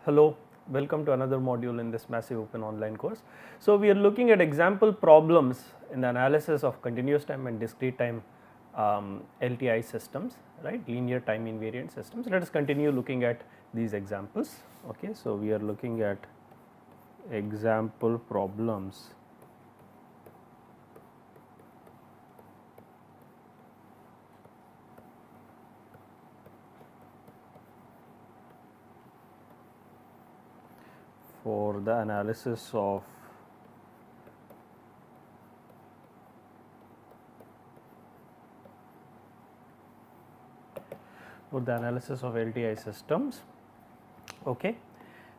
Hello, welcome to another module in this massive open online course. So, we are looking at example problems in the analysis of continuous time and discrete time LTI systems, right, linear time invariant systems. Let us continue looking at these examples. Okay. So, we are looking at example problems for the analysis of LTI systems. Okay.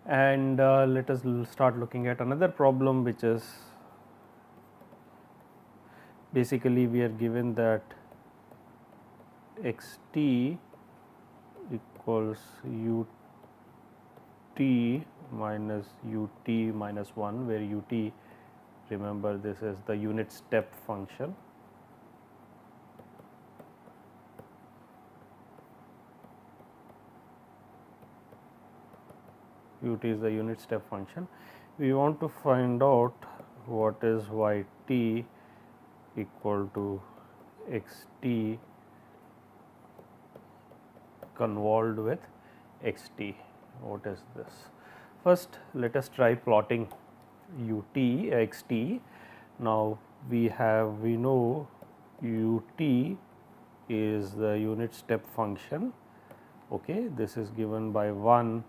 And let us start looking at another problem, which is basically we are given that x t equals u t minus u t minus 1, where u t, remember, this is the unit step function. U t is the unit step function. We want to find out what is y t equal to x t convolved with x t. What is this? First, let us try plotting u t x t. Now, we know u t is the unit step function. Okay. This is given by 1,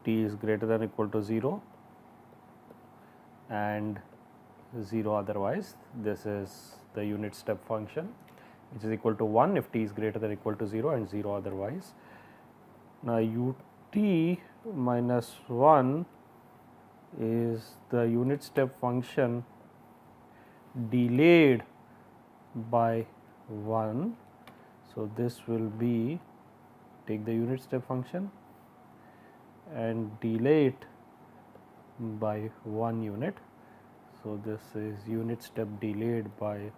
t is greater than or equal to 0 and 0 otherwise. This is the unit step function, which is equal to 1 if t is greater than or equal to 0 and 0 otherwise. Now, u t minus 1 is the unit step function delayed by 1. So, this will be, take the unit step function and delay it by 1 unit. So, this is unit step delayed by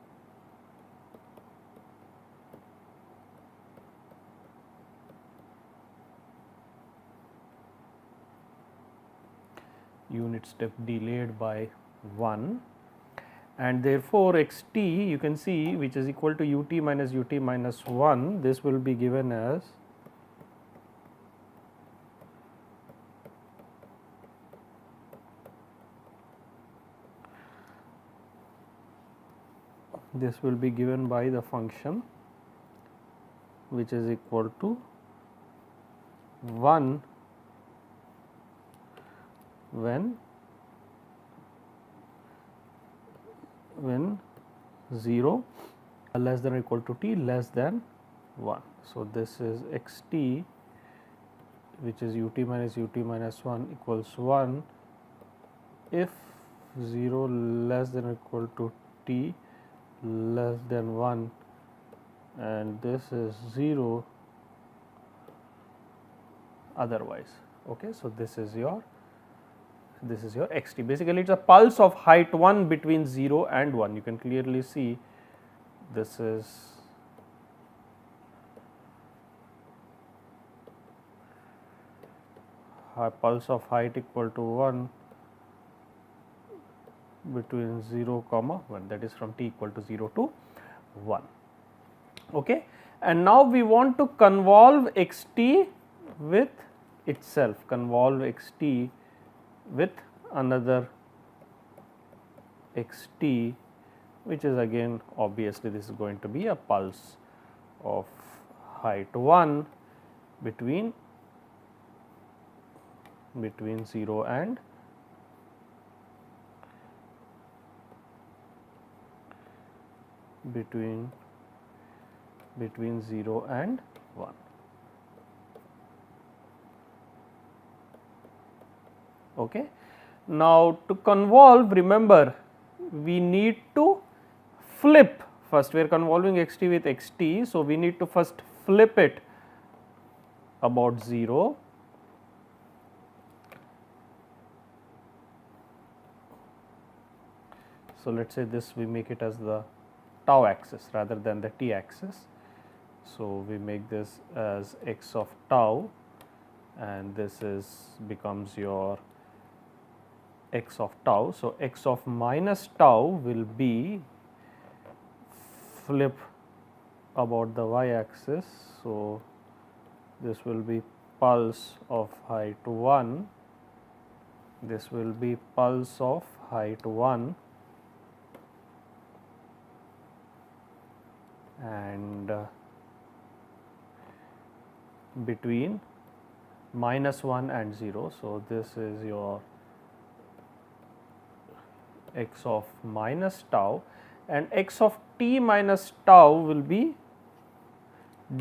unit step delayed by 1, and therefore, x t you can see, which is equal to u t minus 1, this will be given as by the function which is equal to 1 when 0 less than or equal to t less than 1. So, this is x t, which is u t minus 1 equals 1 if 0 less than or equal to t less than 1, and this is 0 otherwise. Okay. So, this is your x t. Basically, it is a pulse of height 1 between 0 and 1. You can clearly see this is a pulse of height equal to 1 between 0 comma 1, that is from t equal to 0 to 1. Okay. And now, we want to convolve x t with itself, convolve x t with another x t, which is again obviously this is going to be a pulse of height 1 between 0 and between 0 and 1. Okay. Now, to convolve, remember, we need to flip first. We are convolving x t with x t. So, we need to first flip it about 0 So, let us say this we make it as the tau axis rather than the t axis. So, we make this as x of tau, and this is becomes your x of tau. So, x of minus tau will be flip about the y axis. So, this will be pulse of height 1, this will be pulse of height 1, and between -1 and 0. So, this is your x of minus tau, and x of t minus tau will be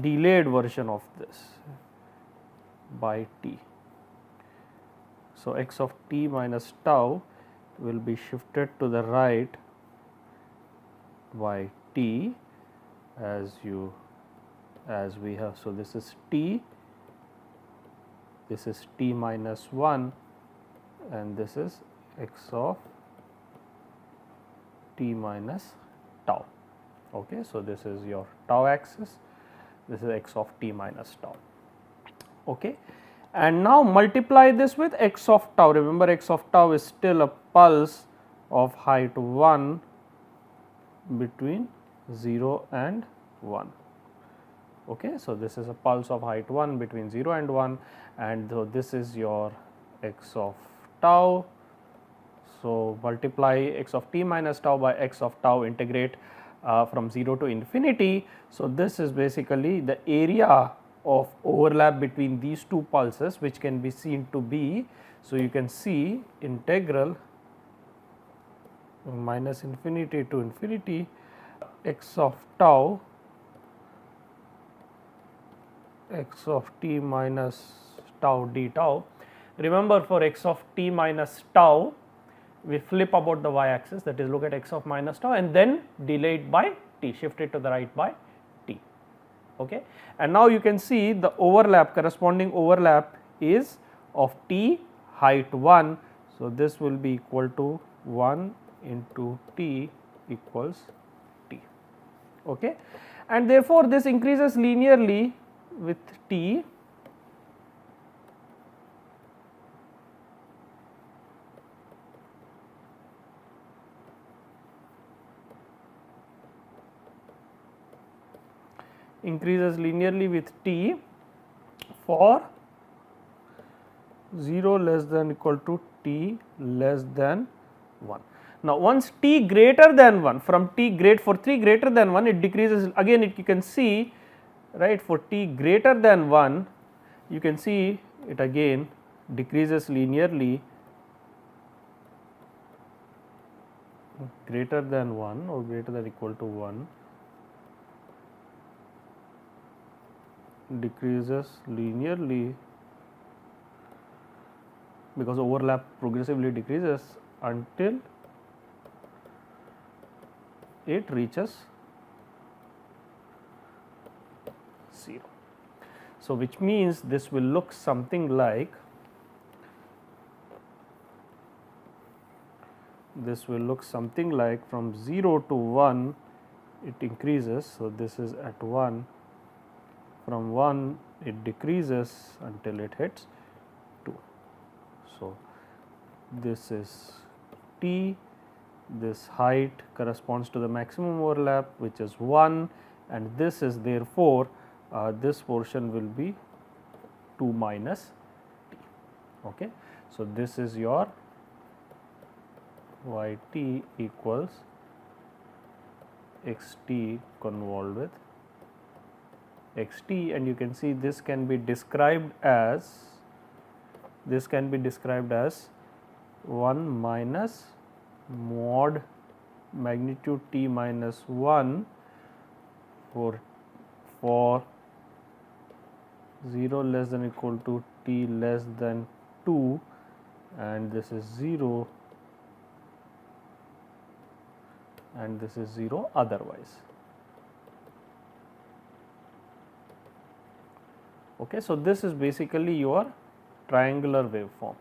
delayed version of this by t. So, x of t minus tau will be shifted to the right by t as we have. So, this is t, this is t minus 1, and this is x of t minus tau. Okay. So, this is your tau axis, this is x of t minus tau. Okay. And now multiply this with x of tau. Remember, x of tau is still a pulse of height 1 between 0 and 1. Okay. So, this is a pulse of height 1 between 0 and 1, and so this is your x of tau. So, multiply x of t minus tau by x of tau, integrate from 0 to infinity. So, this is basically the area of overlap between these two pulses, which can be seen to be. So, you can see integral minus infinity to infinity x of tau, x of t minus tau d tau. Remember, for x of t minus tau, we flip about the y axis, that is, look at x of minus tau and then delay it by t, shift it to the right by t. Okay. And now you can see the overlap, corresponding overlap is of t height 1. So, this will be equal to 1 into t equals t. Okay. And therefore, this increases linearly with t, increases linearly with t for 0 less than equal to t less than 1. Now, once t greater than 1, from for t greater than 1, it decreases again. You can see, right, for t greater than 1, you can see it again decreases linearly, greater than 1 or greater than equal to 1, decreases linearly because overlap progressively decreases until it reaches 0. So, which means this will look something like, from 0 to 1 it increases. So, this is at 1, from 1 it decreases until it hits 2. So, this is t, this height corresponds to the maximum overlap, which is 1, and this is therefore, this portion will be 2 minus t. Okay. So, this is your y t equals x t convolved with x t, and you can see this can be described as 1 minus mod magnitude t minus 1 for 0 less than equal to t less than 2, and this is 0 and this is 0 otherwise. Okay. So, this is basically your triangular waveform.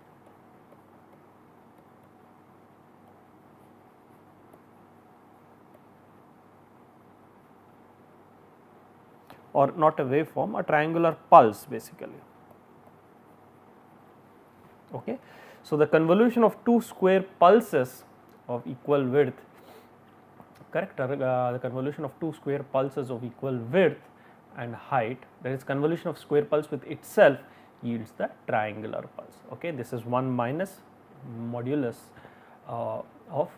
or not a waveform, a triangular pulse basically. Okay. So, the convolution of two square pulses of equal width, correct, the convolution of two square pulses of equal width and height, that is convolution of square pulse with itself, yields the triangular pulse. Okay. This is 1 minus modulus of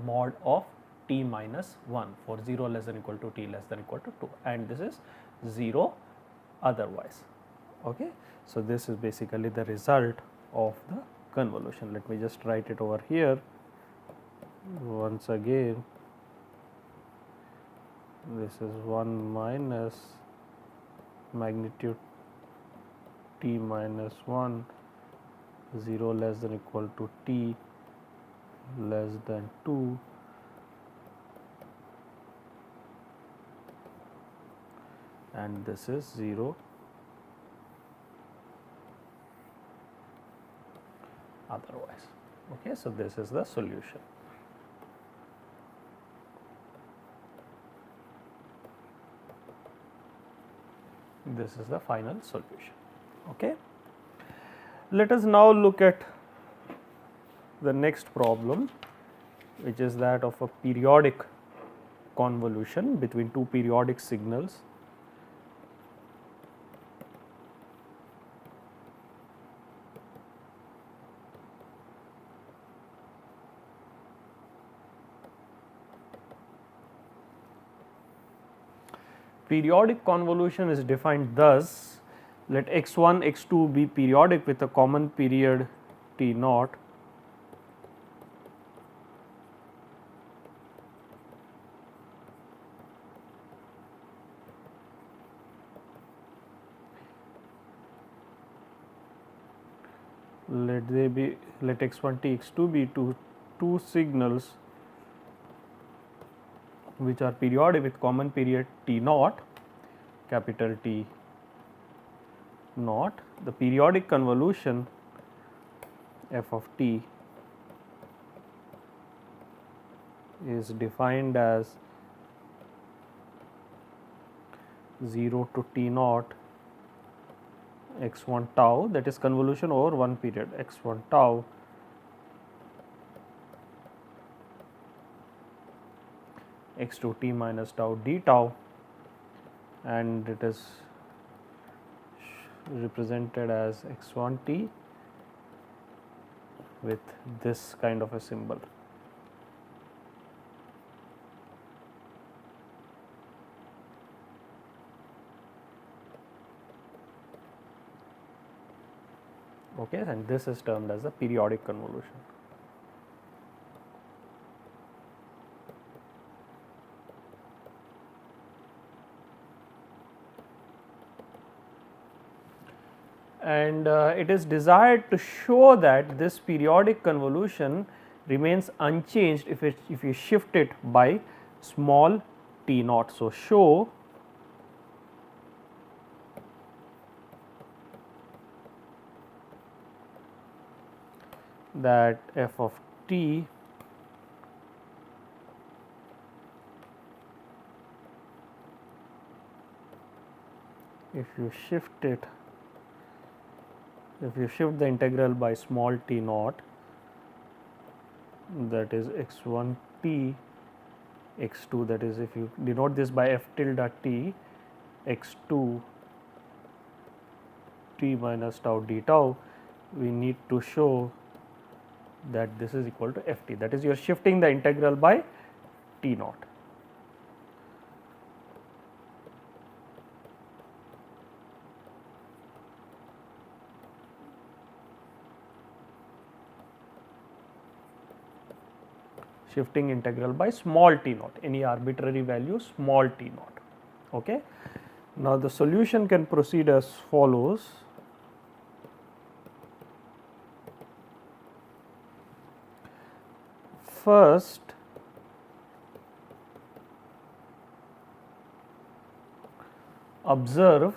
mod of t minus 1 for 0 less than equal to t less than equal to 2, and this is 0 otherwise. Okay. So, this is basically the result of the convolution. Let me just write it over here once again. This is 1 minus magnitude t minus 1, 0 less than equal to t less than 2, and this is 0 otherwise. Okay. So, this is the solution. This is the final solution. Okay. Let us now look at the next problem, which is that of a periodic convolution between two periodic signals. Periodic convolution is defined thus: let x1, x2 be periodic with a common period t naught, let x1 t, x2 be two signals which are periodic with common period t naught, capital T naught. The periodic convolution f of t is defined as 0 to t naught x1 tau, that is convolution over one period, x1 tau x2 t minus tau d tau, and it is represented as x1 t with this kind of a symbol. Okay, and this is termed as the periodic convolution. And it is desired to show that this periodic convolution remains unchanged if you shift it by small t naught. So, show that f of t if you shift the integral by small t naught, that is x1 t x2, that is if you denote this by f tilde t x2 t minus tau d tau, we need to show that this is equal to f t, that is you are shifting the integral by t naught. Shifting integral by small t naught, any arbitrary value small t naught. Okay. Now, the solution can proceed as follows. First, observe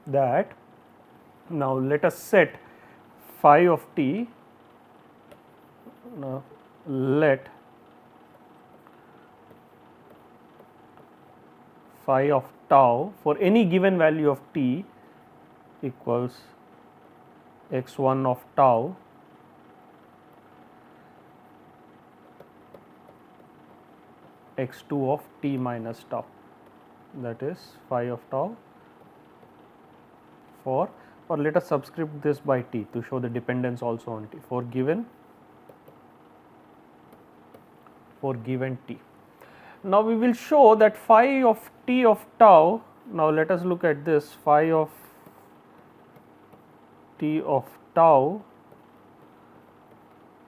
that, now let us set phi of t, now let phi of tau for any given value of t equals x1 of tau x2 of t minus tau, that is phi of tau for, or let us subscript this by t to show the dependence also on t for given t. Now, we will show that phi of t of tau. Now, let us look at this phi of t of tau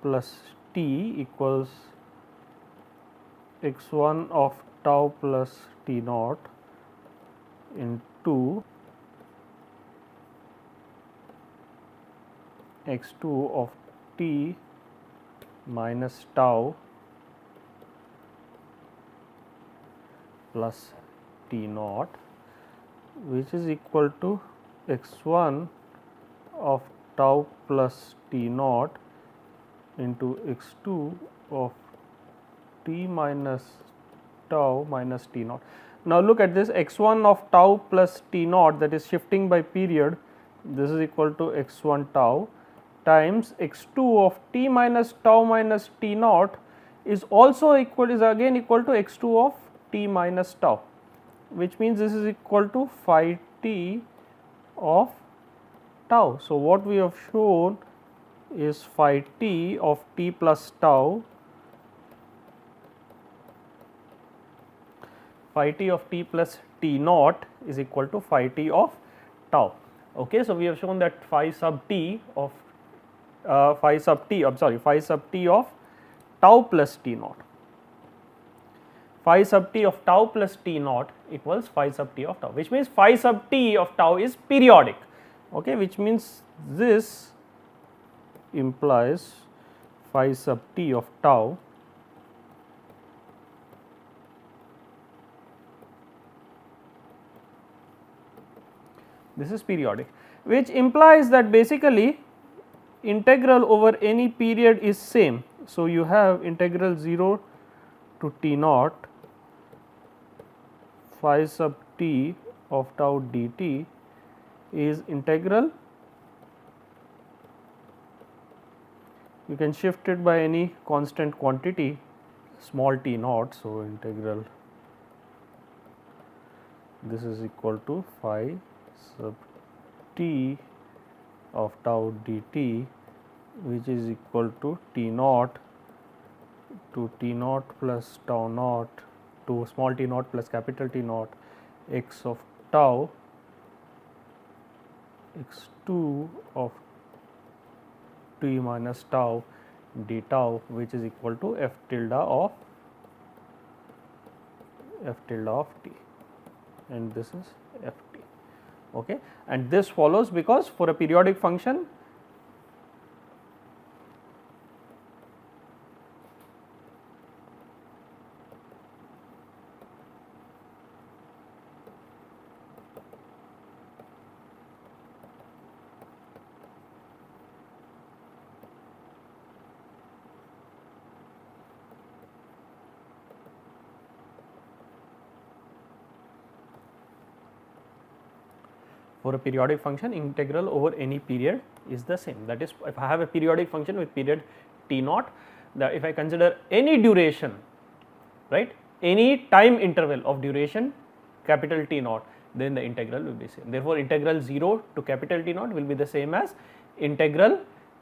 plus t equals x1 of tau plus t naught into x2 of t minus tau plus t naught, which is equal to x1 of tau plus t naught into x2 of t minus tau minus t naught. Now, look at this x1 of tau plus t naught, that is shifting by period, this is equal to x1 tau times x2 of t minus tau minus t naught is also equal, is again equal to x2 of t minus tau, which means this is equal to phi t of tau. So, what we have shown is phi t of t plus tau, phi t of t plus t naught is equal to phi t of tau. Okay, so, we have shown that phi sub t of phi sub t of tau plus t naught, phi sub t of tau plus t naught equals phi sub t of tau, which means phi sub t of tau is periodic, okay, which means this implies phi sub t of tau this is periodic, which implies that basically integral over any period is same. So, you have integral 0 to t naught phi sub t of tau dt is integral, you can shift it by any constant quantity small t naught. So, integral this is equal to phi sub t of tau dt, which is equal to t naught plus tau naught to small t naught plus capital T naught x of tau x2 of t minus tau d tau, which is equal to f tilde of t, and this is f t. Okay. And this follows because for a periodic function integral over any period is the same. That is, if I have a periodic function with period t naught, if I consider any duration, right, any time interval of duration capital T naught, then the integral will be same. Therefore, integral 0 to capital T naught will be the same as integral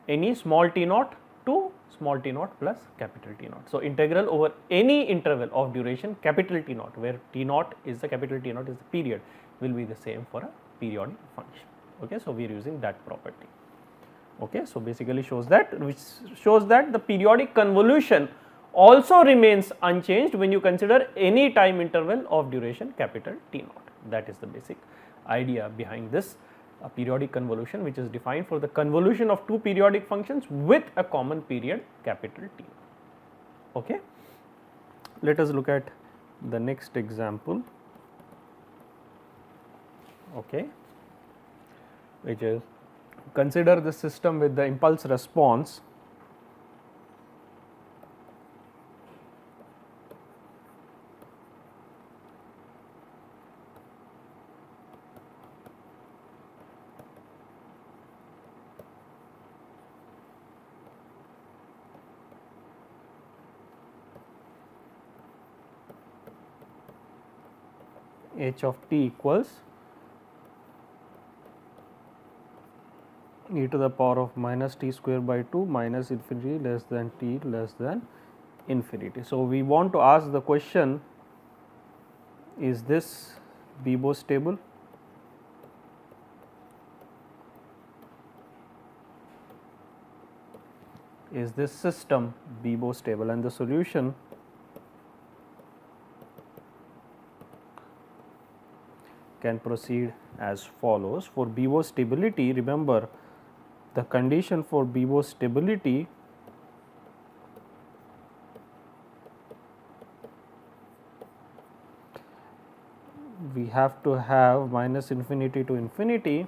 any small t naught to small t naught plus capital T naught. So, integral over any interval of duration capital T naught, where T naught is the capital T naught is the period, will be the same for a periodic function. Okay. So, we are using that property. Okay. So, basically shows that the periodic convolution also remains unchanged when you consider any time interval of duration capital T naught. That is the basic idea behind this periodic convolution, which is defined for the convolution of two periodic functions with a common period capital T. Okay. Let us look at the next example, okay, which is consider the system with the impulse response h of t equals e to the power of minus t square by 2 minus infinity less than t less than infinity. So, we want to ask the question, is this Bibo stable? Is this system Bibo stable? And the solution can proceed as follows. For Bibo stability, remember the condition for Bibo stability we have to have minus infinity to infinity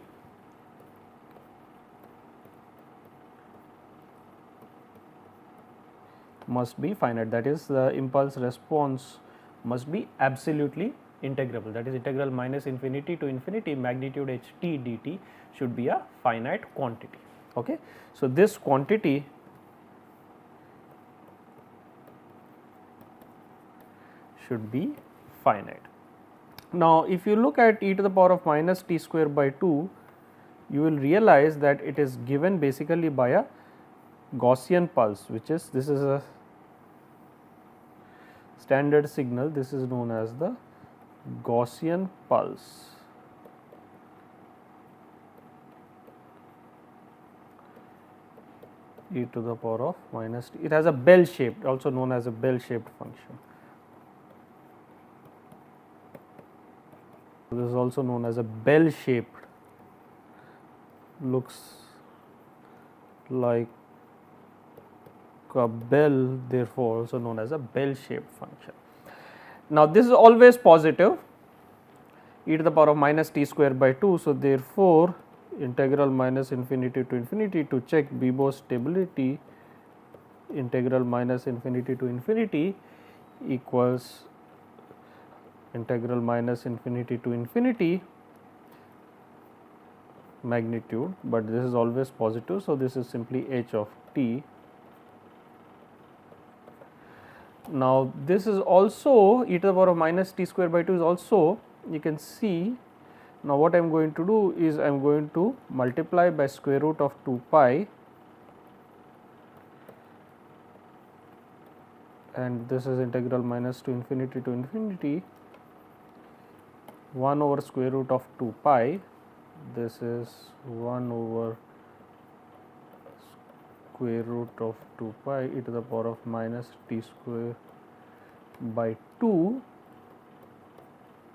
must be finite, that is the impulse response must be absolutely integrable, that is integral minus infinity to infinity magnitude h t dt should be a finite quantity. Okay. So, this quantity should be finite. Now, if you look at e to the power of minus t square by 2, you will realize that it is given basically by a Gaussian pulse, which is, this is a standard signal, this is known as the Gaussian pulse. E to the power of minus t, it has a bell shaped, also known as a bell shaped function. This is also known as a bell shaped, looks like a bell, therefore also known as a bell shaped function. Now, this is always positive, e to the power of minus t square by 2. So, therefore, integral minus infinity to infinity to check Bibo stability, integral minus infinity to infinity equals integral minus infinity to infinity magnitude, but this is always positive. So, this is simply h of t. Now, this is also e to the power of minus t square by 2 is also, you can see. Now, what I am going to do is I am going to multiply by square root of 2 pi, and this is integral minus to infinity 1 over square root of 2 pi, this is 1 over square root of 2 pi e to the power of minus t square by 2.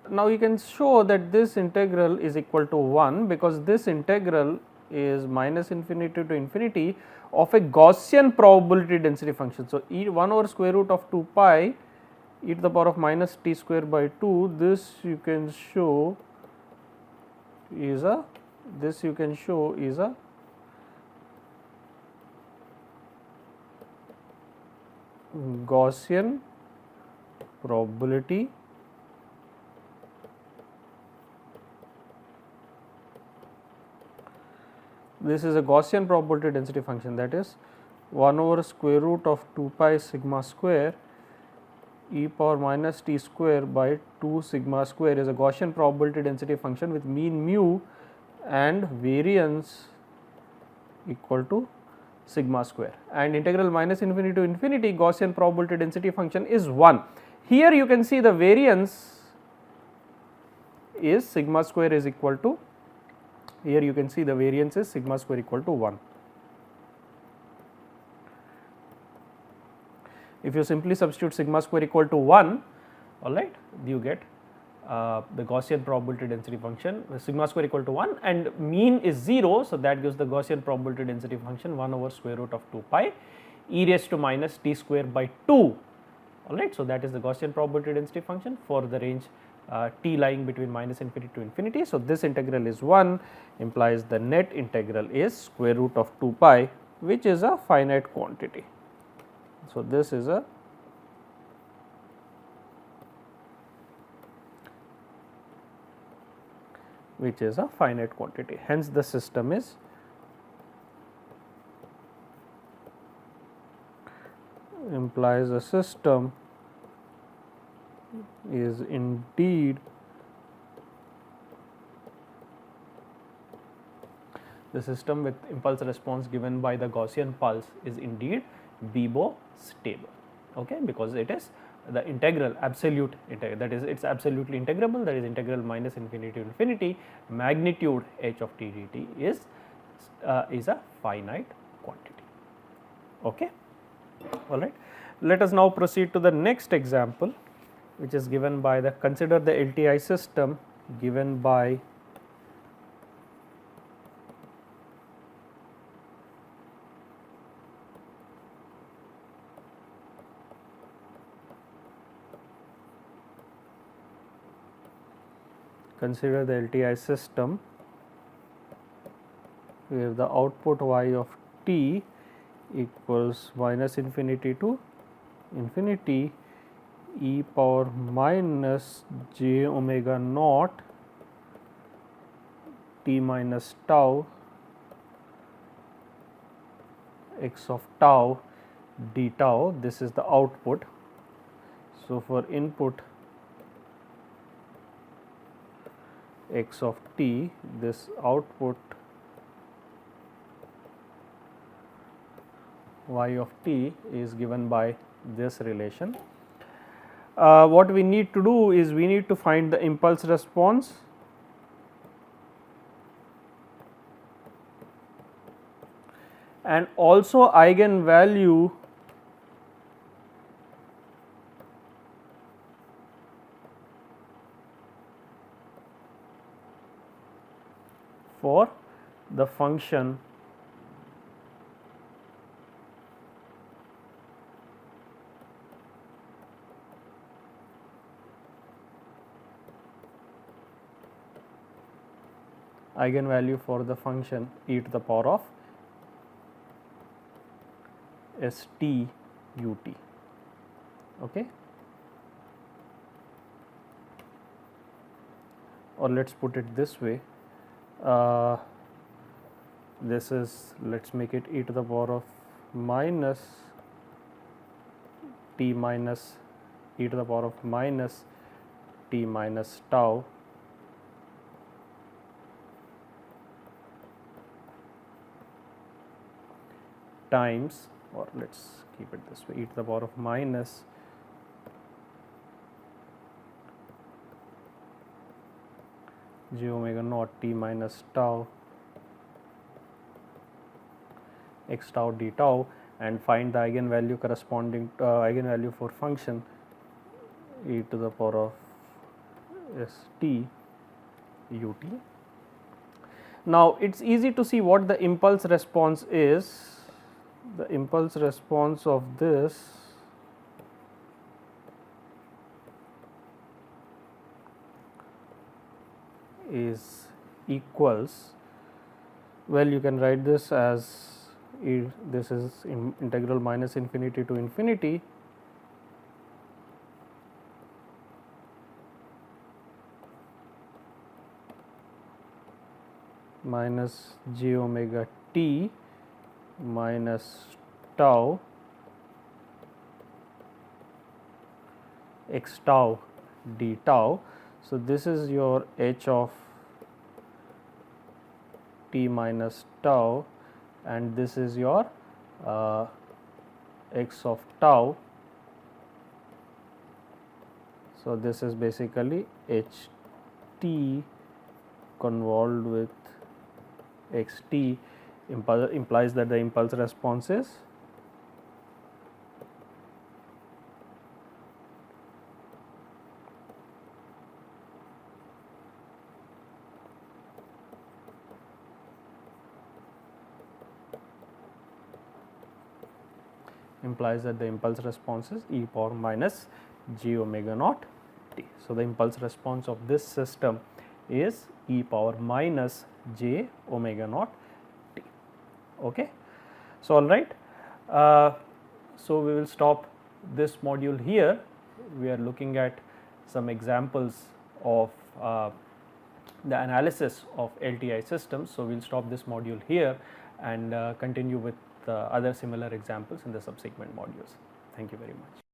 Now, you can show that this integral is equal to 1, because this integral is minus infinity to infinity of a Gaussian probability density function. So, 1 over square root of 2 pi e to the power of minus t square by 2, this you can show is a, Gaussian probability density function, that is 1 over square root of 2 pi sigma square e power minus t square by 2 sigma square is a Gaussian probability density function with mean mu and variance equal to sigma square, and integral minus infinity to infinity Gaussian probability density function is 1. Here you can see the variance is sigma square is equal to, here you can see the variance is sigma square equal to 1. If you simply substitute sigma square equal to 1, all right, you get the Gaussian probability density function, sigma square equal to 1 and mean is 0. So, that gives the Gaussian probability density function 1 over square root of 2 pi e raised to minus t square by 2, all right. So, that is the Gaussian probability density function for the range t lying between minus infinity to infinity. So, this integral is 1, implies the net integral is square root of 2 pi, which is a finite quantity. So, this is a finite quantity, hence the system is implies a system is indeed the system with impulse response given by the Gaussian pulse is indeed Bibo stable, okay, because it is the integral absolute integral, that is it is absolutely integrable, that is integral minus infinity to infinity, magnitude h of t dt is a finite quantity. Okay. All right. Let us now proceed to the next example, which is given by the, consider the LTI system given by consider the LTI system where the output y of t equals minus infinity to infinity e power minus j omega naught t minus tau x of tau d tau, this is the output. So, for input x of t, this output y of t is given by this relation. What we need to do is we need to find the impulse response and also eigenvalue for the function eigenvalue for the function e to the power of st ut. Okay. Or let us put it this way, this is, let us make it e to the power of minus t minus e to the power of minus t minus tau times, or let us keep it this way, e to the power of minus j omega naught t minus tau x tau d tau, and find the eigenvalue corresponding eigenvalue for function e to the power of st ut. Now, it is easy to see what the impulse response is. The impulse response of this is equals, well, you can write this as this is integral minus infinity to infinity minus j omega t minus tau x tau d tau. So, this is your h of t minus tau and this is your x of tau. So, this is basically h t convolved with x t implies that the impulse response is e power minus j omega naught t. So, the impulse response of this system is e power minus j omega naught t. Okay. So, all right. So, we will stop this module here. We are looking at some examples of the analysis of LTI systems. So, we will stop this module here and continue with other similar examples in the subsequent modules. Thank you very much.